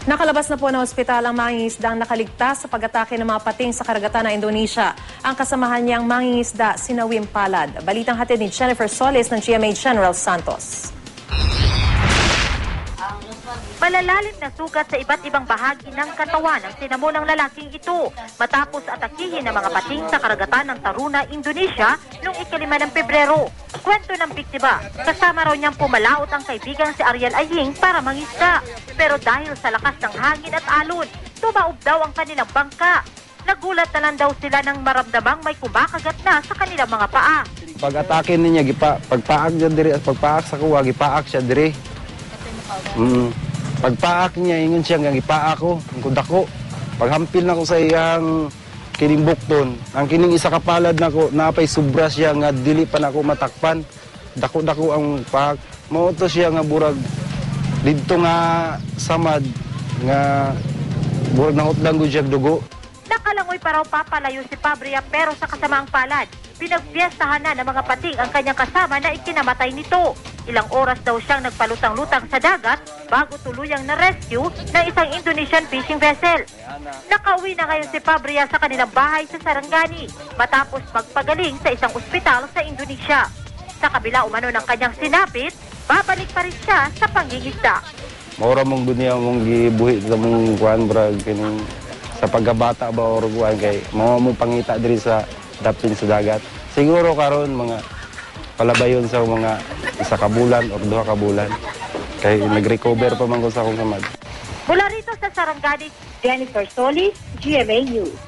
Nakalabas na po ng ospital ang mangingisdang nakaligtas sa pag-atake ng mga pating sa karagatan ng Indonesia. Ang kasamahan niyang mangingisda, sina Wim Palad. Balitang hatid ni Jennifer Solis ng GMA General Santos. Malalalim na sugat sa iba't ibang bahagi ng katawan ang sinamo ng lalaking ito matapos atakihin ng mga pating sa karagatan ng Taruna, Indonesia noong 5 ng Pebrero. Kwento ng biktima, kasama raw niyang pumalaot ang kaibigang si Ariel Aying para mangisda. Pero dahil sa lakas ng hangin at alon, tumaob daw ang kanilang bangka. Nagulat na lang daw sila nang maramdamang may kumakagat na sa kanilang mga paa. Pag-atake niya, pagpaak niya diri at pagpaak sa kuwa, gipaak siya diri. Pagpaak niya, ingon siya nga gipaak ko, ang kudako. Paghampil na ko sa iyang kining bukton, ang kining isa kapalad na ko, napay subra siya nga dili pa na ko matakpan. Dako-dako ang paak. Mauto siya nga burag dito nga samad nga burag nangutlang gud siya dugo. Nakalangoy pa raw papalayo si Fabria pero sa kasamaang palad, pinagpiestahan na ng mga pating ang kanyang kasama na ikinamatay nito. Ilang oras daw siyang nagpalutang-lutang sa dagat bago tuluyang na-rescue ng isang Indonesian fishing vessel. Nakauwi na ngayon si Fabria sa kanilang bahay sa Sarangani matapos magpagaling sa isang ospital sa Indonesia. Sa kabila umano ng kanyang sinapit, babalik pa rin siya sa pangingisda. Maura mong dunia mong gibuhi sa mong kuan brag kining sa pagkabata ba or kuan kay mao mong pangita diri sa dapin sa dagat. Siguro karon mga palabayon sa mga isa ka bulan o 2 ka bulan. Kay nag-recover pa man ko sa akong samad. Mula rito sa Sarangani, Jennifer Solis, GMA News.